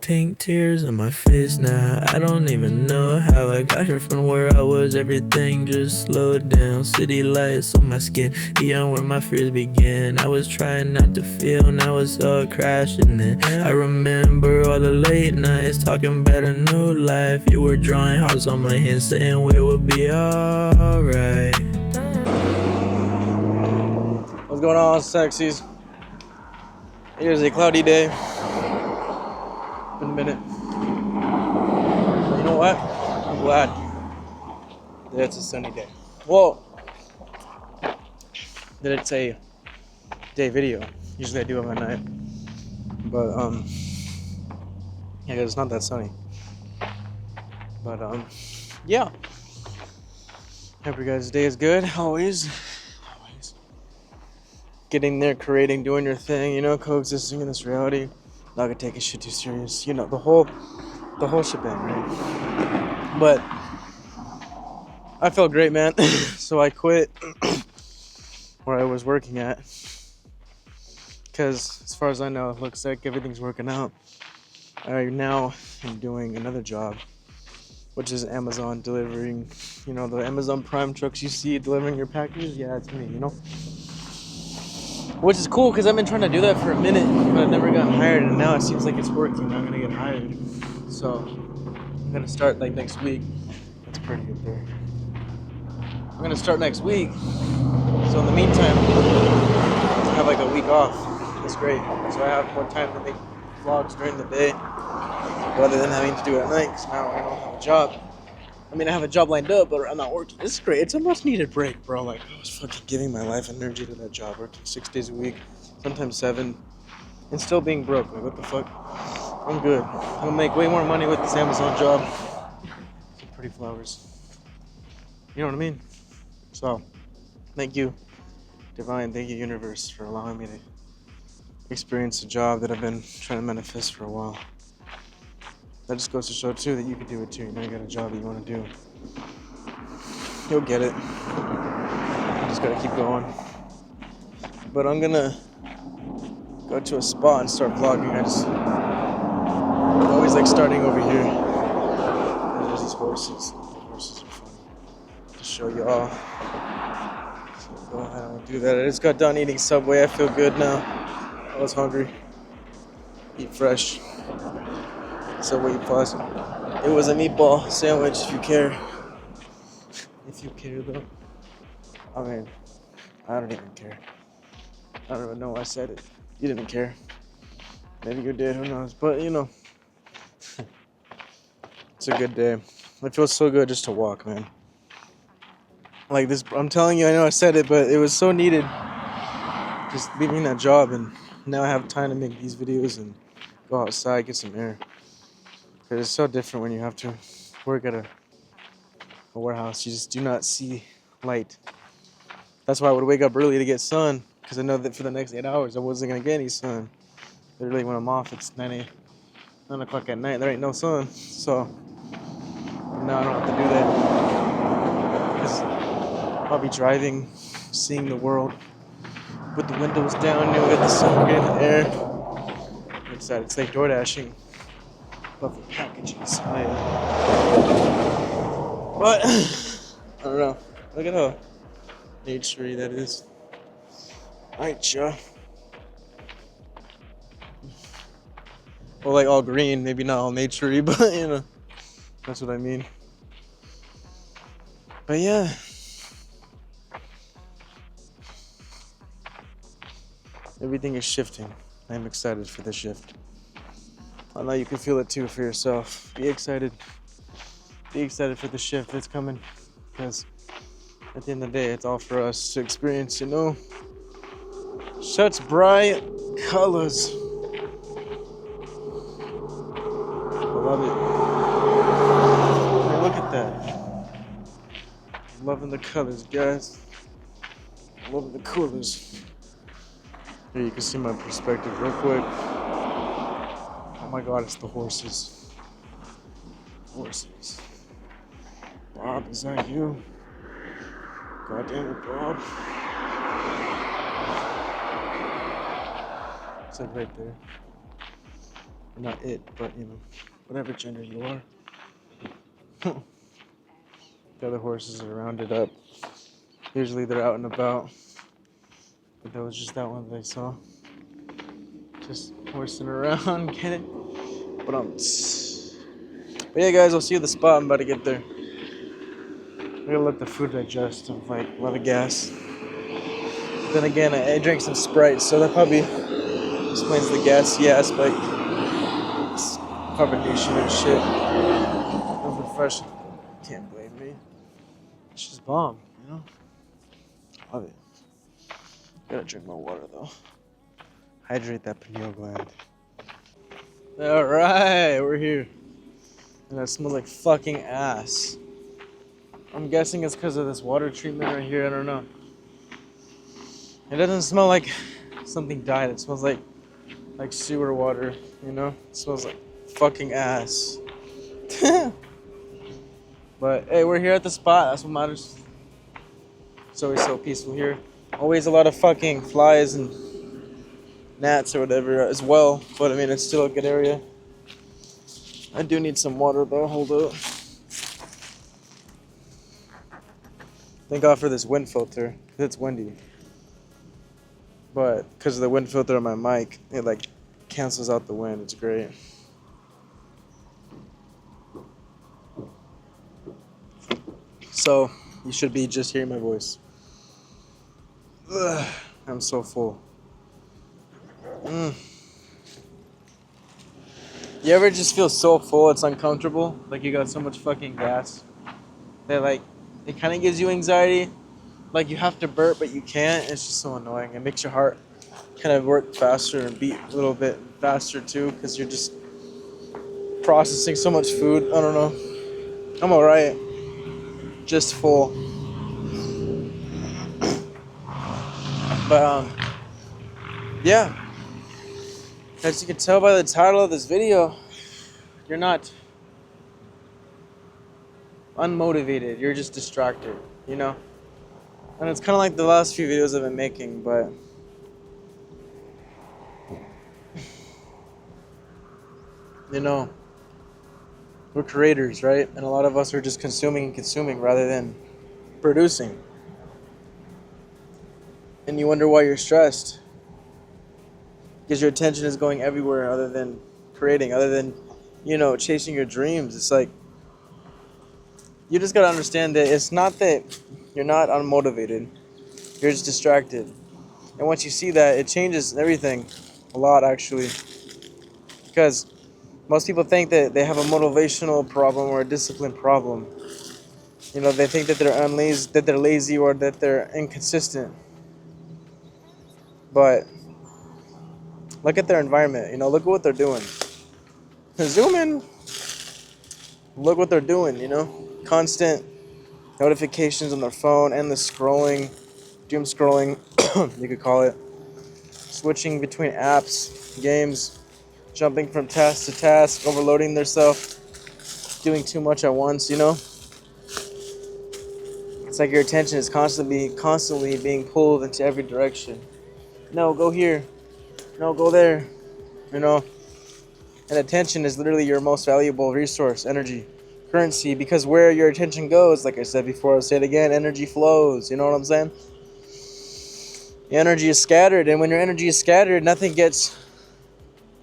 pink tears on my face now. I don't even know how I got here from where I was. Everything just slowed down. City lights on my skin, beyond where my fears began. I was trying not to feel, now it's all crashing in. I remember all the late nights talking about a new life. You were drawing hearts on my hands, saying we will be alright. What's going on, sexies? Here's a cloudy day. Been a minute. But you know what? I'm glad that it's a sunny day. Well, that it's a day video. Usually I do them at night. But yeah, 'cause it's not that sunny. But yeah. Hope your guys' day is good. Always. Getting there, creating, doing your thing, you know, coexisting in this reality. Not gonna take shit too serious. You know, the whole shebang, right? But I felt great, man. So I quit where I was working at. Because as far as I know, it looks like everything's working out. I now am doing another job, which is Amazon delivering, you know, the Amazon Prime trucks you see delivering your packages. Yeah, it's me, you know. Which is cool because I've been trying to do that for a minute, but I've never gotten hired, and now it seems like it's working. I'm gonna get hired, so I'm gonna start like next week. That's pretty good there. I'm gonna start next week, so in the meantime, I have like a week off. That's great. So I have more time to make vlogs during the day, rather than having to do it at night. Because now I don't have a job. I mean, I have a job lined up, but I'm not working. It's great. It's a much needed break, bro. Like, I was fucking giving my life energy to that job, working 6 days a week, sometimes 7, and still being broke. Like, what the fuck? I'm good. I'm gonna make way more money with this Amazon job. Some pretty flowers. You know what I mean? So, thank you, Divine. Thank you, Universe, for allowing me to experience a job that I've been trying to manifest for a while. That just goes to show, too, that you can do it, too. You know, you got a job that you want to do. You'll get it. You just gotta keep going. But I'm gonna go to a spot and start vlogging. I always like starting over here. There's these horses. The horses are funny. To show you all. So go ahead and do that. I just got done eating Subway. I feel good now. I was hungry. Eat fresh. Subway Plus. It was a meatball sandwich, if you care. If you care, though. I mean, I don't even care. I don't even know why I said it. You didn't care. Maybe you did, who knows. But, you know, it's a good day. It feels so good just to walk, man. Like this, I'm telling you, I know I said it, but it was so needed. Just leaving that job, and now I have time to make these videos and go outside, get some air. Because it's so different when you have to work at a warehouse. You just do not see light. That's why I would wake up early to get sun, because I know that for the next 8 hours I wasn't going to get any sun. Literally when I'm off, it's 9 o'clock at night. There ain't no sun. So now I don't have to do that. Because I'll be driving, seeing the world with the windows down, you know, get the sun, get in the air. I'm excited. It's like door dashing, but for packages. But I don't know. Look at how nature-y that is. Alright, yeah. Well, like all green, maybe not all nature-y, but you know, that's what I mean. But yeah. Everything is shifting. I'm excited for the shift. I know you can feel it too for yourself. Be excited. Be excited for the shift that's coming. Because at the end of the day, it's all for us to experience, you know? Such bright colors. I love it. I mean, look at that. I'm loving the colors, guys. I'm loving the colors. Here you can see my perspective real quick. Oh my god, it's the horses. Horses. Bob, is that you? God damn it, Bob. It's like right there. Or not it, but whatever gender you are. The other horses are rounded up. Usually they're out and about. But that was just that one that I saw. Just horsing around, get it? But yeah, guys, I'll see you at the spot. I'm about to get there. I gotta let the food digest. I'm like a lot of gas. Then again, I drank some Sprite, so that probably explains the gassy aspect. It's carbonation and shit. Feels refreshing. Can't blame me. It's just bomb, Love it. Gotta drink more water though. Hydrate that pineal gland. Alright, we're here. And that smells like fucking ass. I'm guessing it's because of this water treatment right here. I don't know. It doesn't smell like something died. It smells like sewer water, It smells like fucking ass. But hey, we're here at the spot. That's what matters. It's always so peaceful here. Always a lot of fucking flies and gnats or whatever as well. But I mean, it's still a good area. I do need some water though. Hold up. Thank God for this wind filter. It's windy. But because of the wind filter on my mic, it like cancels out the wind. It's great. So you should be just hearing my voice. Ugh, I'm so full. You ever just feel so full it's uncomfortable? Like you got so much fucking gas that it kind of gives you anxiety. Like you have to burp but you can't. It's just so annoying. It makes your heart kind of work faster and beat a little bit faster too because you're just processing so much food. I don't know. I'm alright. Just full. But yeah. As you can tell by the title of this video, you're not unmotivated. You're just distracted, And it's kind of like the last few videos I've been making, but we're creators, right? And a lot of us are just consuming and consuming rather than producing. And you wonder why you're stressed. Because your attention is going everywhere other than creating, other than, chasing your dreams. It's like, you just gotta understand that it's not that you're not unmotivated. You're just distracted. And once you see that, it changes everything a lot, actually. Because most people think that they have a motivational problem or a discipline problem. They think that they're lazy or that they're inconsistent. But look at their environment. Look at what they're doing. Zoom in. Look what they're doing. Constant notifications on their phone, endless scrolling, doom scrolling, you could call it. Switching between apps, games, jumping from task to task, overloading themselves, doing too much at once. It's like your attention is constantly being pulled into every direction. No, go here. No, go there. And attention is literally your most valuable resource, energy, currency, because where your attention goes, like I said before, I'll say it again, energy flows. You know what I'm saying? The energy is scattered, and when your energy is scattered, nothing gets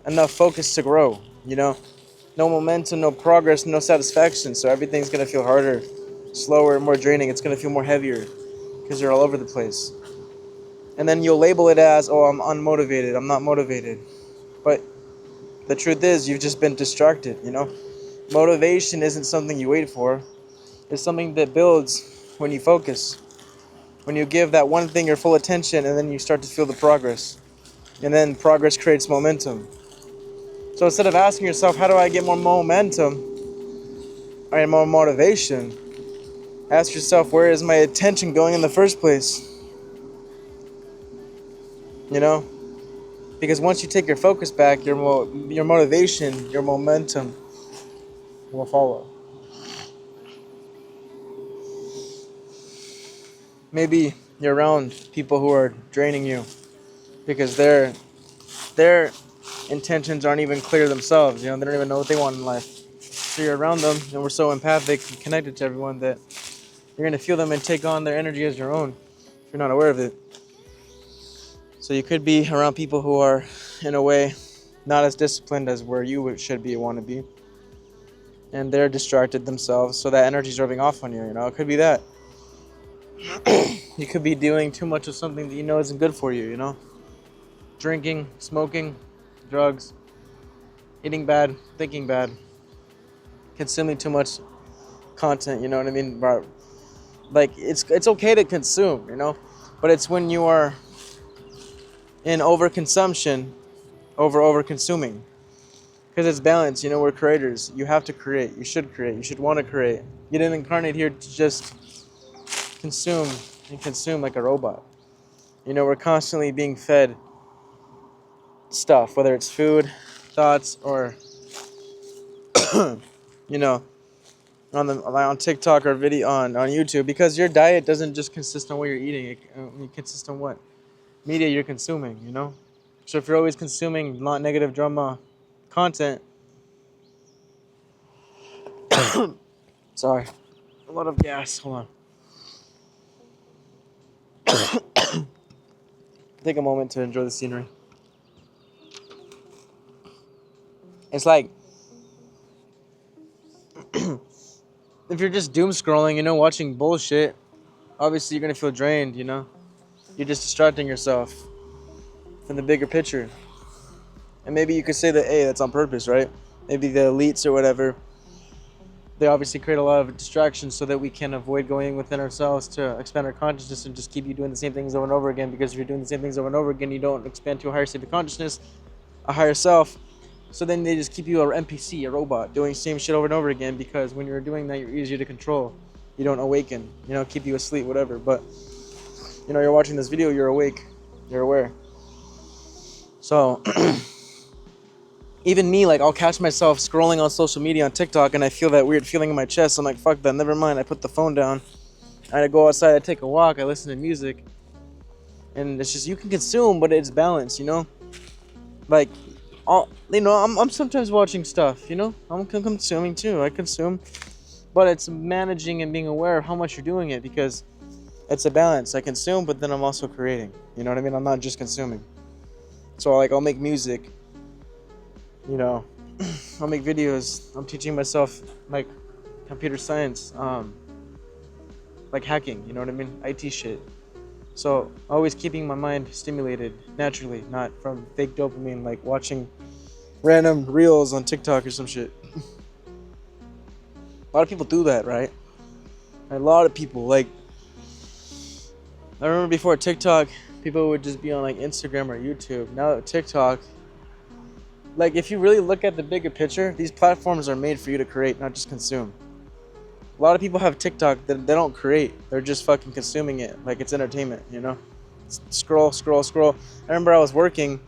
enough focus to grow. No momentum, no progress, no satisfaction. So everything's gonna feel harder, slower, more draining. It's gonna feel more heavier because you're all over the place. And then you'll label it as, oh, I'm unmotivated, I'm not motivated. But the truth is, you've just been distracted, Motivation isn't something you wait for. It's something that builds when you focus. When you give that one thing your full attention and then you start to feel the progress. And then progress creates momentum. So instead of asking yourself, how do I get more momentum or more motivation? Ask yourself, where is my attention going in the first place? Because once you take your focus back, your motivation, your momentum will follow. Maybe you're around people who are draining you because they're intentions aren't even clear themselves. They don't even know what they want in life. So you're around them, and we're so empathic and connected to everyone that you're gonna feel them and take on their energy as your own if you're not aware of it. So you could be around people who are, in a way, not as disciplined as where you should be, want to be, and they're distracted themselves, so that energy's rubbing off on you. It could be that. You could be doing too much of something that you know isn't good for you. Drinking, smoking, drugs, eating bad, thinking bad, consuming too much content. You know what I mean? Like it's okay to consume, but it's when you are in overconsumption, over consuming, because it's balance. We're creators. You have to create. You should create. You should want to create. You didn't incarnate here to just consume and consume like a robot. We're constantly being fed stuff, whether it's food, thoughts, or you know on TikTok or video on YouTube, because your diet doesn't just consist on what you're eating. It consists on what media you're consuming. So if you're always consuming not negative drama content, sorry, a lot of gas. Hold on. Take a moment to enjoy the scenery. It's like if you're just doom scrolling, watching bullshit, obviously you're gonna feel drained. You're just distracting yourself from the bigger picture. And maybe you could say that, hey, that's on purpose, right? Maybe the elites or whatever, they obviously create a lot of distractions so that we can avoid going within ourselves to expand our consciousness and just keep you doing the same things over and over again. Because if you're doing the same things over and over again, you don't expand to a higher state of consciousness, a higher self. So then they just keep you an NPC, a robot, doing the same shit over and over again, because when you're doing that, you're easier to control. You don't awaken, keep you asleep, whatever. But, you're watching this video, you're awake, you're aware. So, even me, like, I'll catch myself scrolling on social media on TikTok, and I feel that weird feeling in my chest. I'm like, fuck that, never mind. I put the phone down. I go outside, I take a walk, I listen to music. And it's just, you can consume, but it's balanced, Like, I'm sometimes watching stuff, I'm consuming too. I consume, but it's managing and being aware of how much you're doing it, because it's a balance. I consume, but then I'm also creating. You know what I mean? I'm not just consuming. So I'll make music. I'll make videos. I'm teaching myself like computer science, like hacking. You know what I mean? IT shit. So always keeping my mind stimulated naturally, not from fake dopamine, like watching random reels on TikTok or some shit. A lot of people do that, right? A lot of people, like, I remember before TikTok, people would just be on like Instagram or YouTube. Now TikTok, like, if you really look at the bigger picture, these platforms are made for you to create, not just consume. A lot of people have TikTok that they don't create. They're just fucking consuming it like it's entertainment, Scroll. I remember I was working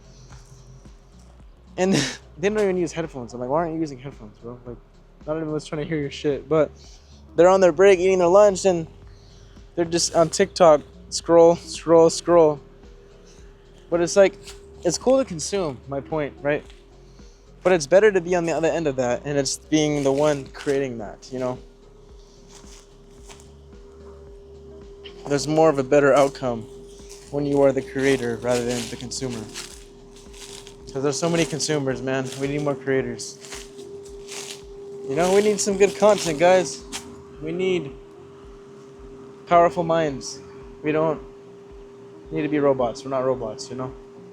and they don't even use headphones. I'm like, why aren't you using headphones, bro? Like, not everyone's trying to hear your shit. But they're on their break eating their lunch and they're just on TikTok, scroll. But it's like, it's cool to consume, my point, right? But it's better to be on the other end of that, and it's being the one creating that, There's more of a better outcome when you are the creator rather than the consumer. Because there's so many consumers, man. We need more creators. We need some good content, guys. We need powerful minds. We don't need to be robots. We're not robots,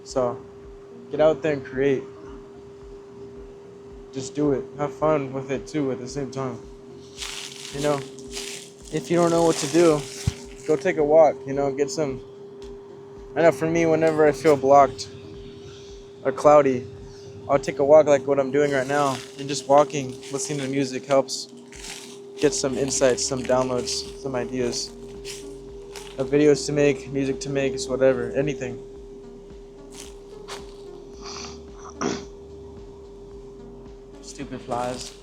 So get out there and create. Just do it. Have fun with it too at the same time. If you don't know what to do, go take a walk, get some. I know for me, whenever I feel blocked or cloudy, I'll take a walk like what I'm doing right now, and just walking, listening to music helps get some insights, some downloads, some ideas of videos to make, music to make, it's whatever, anything. Stupid flies.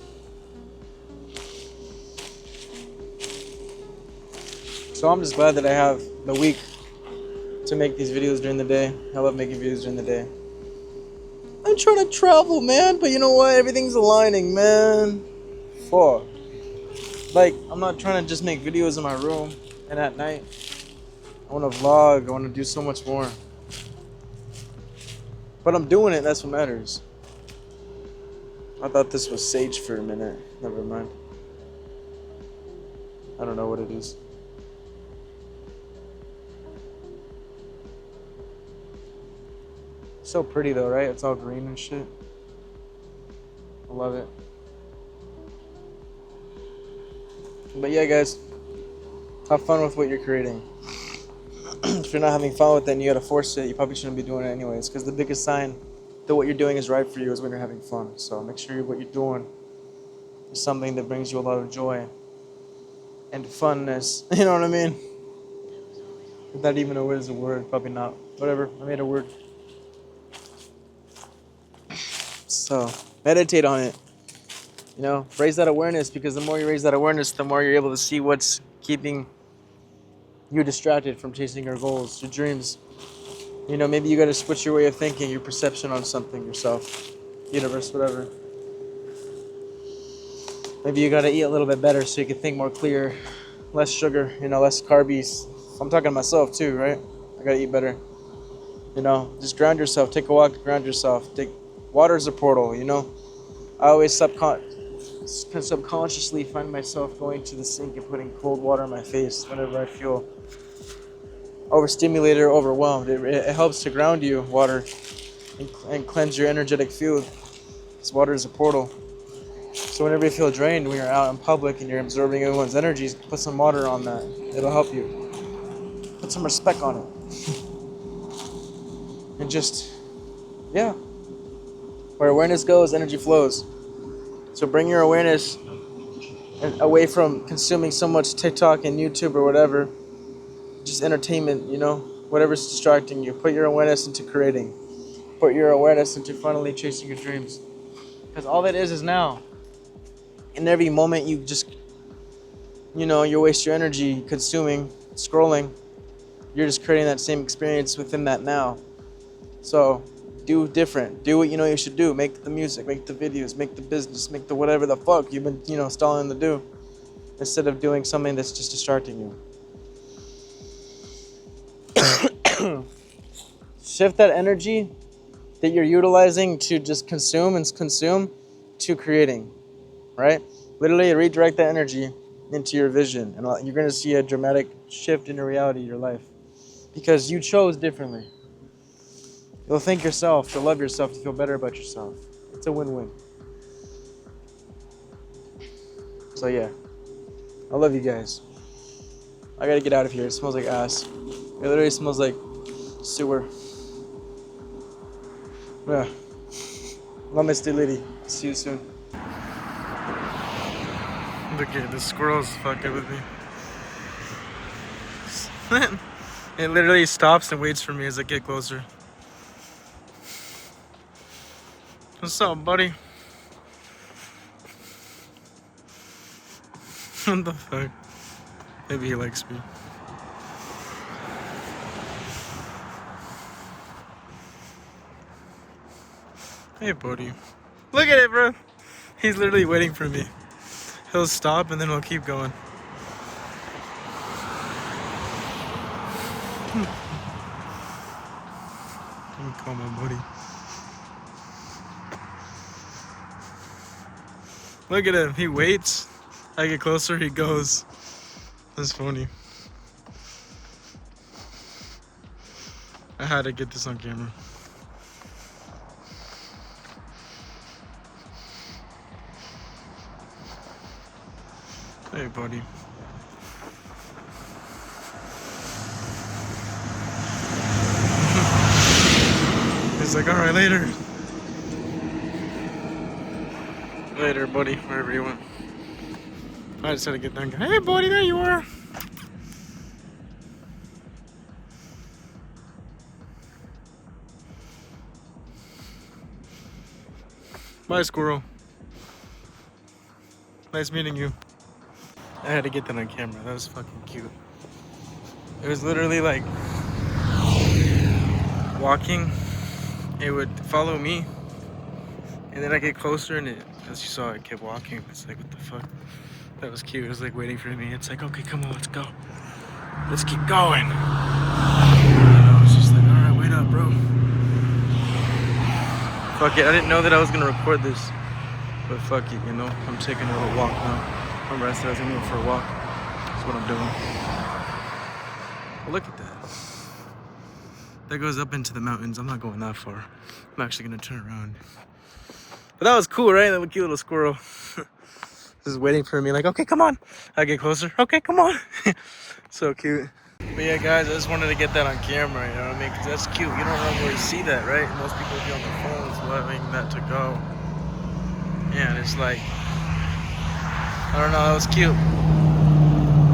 So I'm just glad that I have the week to make these videos during the day. I love making videos during the day. I'm trying to travel, man. But you know what? Everything's aligning, man. Fuck. Like, I'm not trying to just make videos in my room and at night. I want to vlog. I want to do so much more. But I'm doing it. That's what matters. I thought this was sage for a minute. Never mind. I don't know what it is. So pretty though, right? It's all green and shit. I love it. But yeah, guys, have fun with what you're creating. If you're not having fun with it and you gotta force it, you probably shouldn't be doing it anyways. Because the biggest sign that what you're doing is right for you is when you're having fun. So make sure what you're doing is something that brings you a lot of joy and funness. You know what I mean? Is that even is a word? Probably not. Whatever. I made a word. So meditate on it. You know, raise that awareness, because the more you raise that awareness, the more you're able to see what's keeping you distracted from chasing your goals, your dreams. You know, maybe you got to switch your way of thinking, your perception on something, yourself, universe, whatever. Maybe you got to eat a little bit better so you can think more clear, less sugar, you know, less carbies. I'm talking to myself too, right? I got to eat better. You know, just ground yourself. Take a walk, ground yourself. Water's a portal, you know. I always subconsciously find myself going to the sink and putting cold water on my face whenever I feel overstimulated or overwhelmed. It helps to ground you, water, and cleanse your energetic field. This water is a portal. So whenever you feel drained when you're out in public and you're absorbing everyone's energies, put some water on that. It'll help you. Put some respect on it. And just, yeah. Where awareness goes, energy flows. So bring your awareness away from consuming so much TikTok and YouTube or whatever. Just entertainment, you know, whatever's distracting you. Put your awareness into creating. Put your awareness into finally chasing your dreams. Because all that is now. In every moment you just, you know, you waste your energy consuming, scrolling. You're just creating that same experience within that now. So do different. Do what you know you should do. Make the music, make the videos, make the business, make the whatever the fuck you've been, you know, stalling to do. Instead of doing something that's just distracting you. Shift that energy that you're utilizing to just consume to creating, right? Literally redirect that energy into your vision, and you're going to see a dramatic shift in your reality, your life, because you chose differently. You'll thank yourself, to love yourself, to feel better about yourself. It's a win-win. So yeah, I love you guys. I gotta get out of here. It smells like ass. It literally smells like sewer. Yeah. Namaste, lady. See you soon. Look at the squirrel's fucking with me. It literally stops and waits for me as I get closer. What's up, buddy? What the fuck? Maybe he likes me. Hey, buddy. Look at it, bro. He's literally waiting for me. He'll stop and then we'll keep going. Let me call my buddy. Look at him. He waits. I get closer, he goes. That's funny. I had to get this on camera. Hey, buddy. He's like, alright, later. Later, buddy, wherever you went. I just had to get done. Hey, buddy, there you are. Bye, squirrel. Nice meeting you. I had to get that on camera. That was fucking cute. It was literally like walking. It would follow me And then I get closer, and as you saw, I kept walking. It's like, what the fuck? That was cute. It was like waiting for me. It's like, okay, come on, let's go. Let's keep going. And I was just like, all right, wait up, bro. Fuck it. I didn't know that I was gonna record this, but fuck it, you know. I'm taking a little walk now. I'm rested. I was gonna go for a walk. That's what I'm doing. Well, look at that. That goes up into the mountains. I'm not going that far. I'm actually gonna turn around. But that was cool, right? That cute little squirrel. Just waiting for me, like, okay, come on. I get closer. Okay, come on. So cute. But yeah, guys, I just wanted to get that on camera, you know what I mean? Because that's cute. You don't normally see that, right? Most people be on their phones letting that to go. Yeah, and it's like, I don't know, that was cute.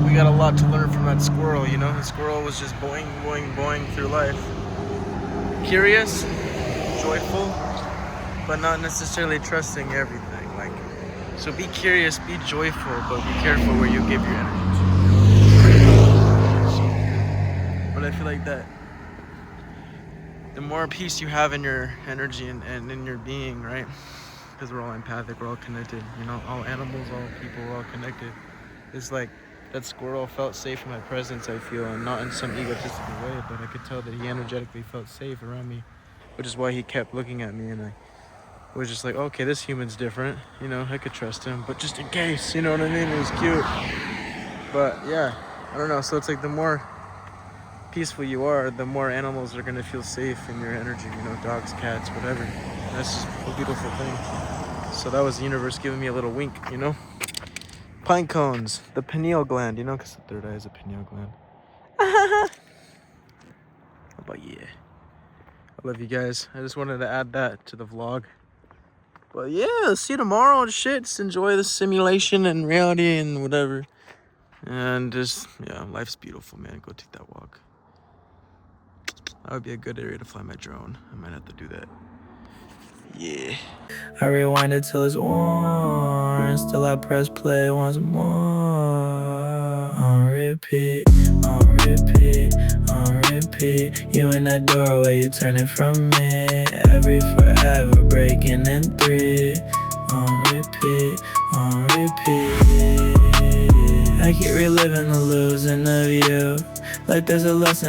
We got a lot to learn from that squirrel, you know? The squirrel was just boing, boing, boing through life. Curious, joyful, but not necessarily trusting everything. Like, so be curious, be joyful, but be careful where you give your energy to. But I feel like that the more peace you have in your energy and in your being, right? Because we're all empathic, we're all connected, you know, all animals, all people, we're all connected. It's like that squirrel felt safe in my presence, I feel, and not in some egotistical way, but I could tell that he energetically felt safe around me, which is why he kept looking at me, and I was just like, okay, this human's different, you know, I could trust him, but just in case, you know what I mean? It was cute. But yeah, I don't know, so it's like the more peaceful you are, the more animals are going to feel safe in your energy, you know, dogs, cats, whatever. And that's just a beautiful thing. So that was the universe giving me a little wink, you know. Pine cones, the pineal gland, you know, because the third eye is a pineal gland. But yeah, I love you guys. I just wanted to add that to the vlog. But yeah, see you tomorrow and shit. Just enjoy the simulation and reality and whatever. And just, yeah, life's beautiful, man. Go take that walk. That would be a good area to fly my drone. I might have to do that. Yeah. I rewind it till it's worn. Still I press play once more. On repeat, on repeat, on repeat. You in that doorway, you turning from me. Every forever breaking in three. On repeat, on repeat. I keep reliving the losing of you. Like there's a lesson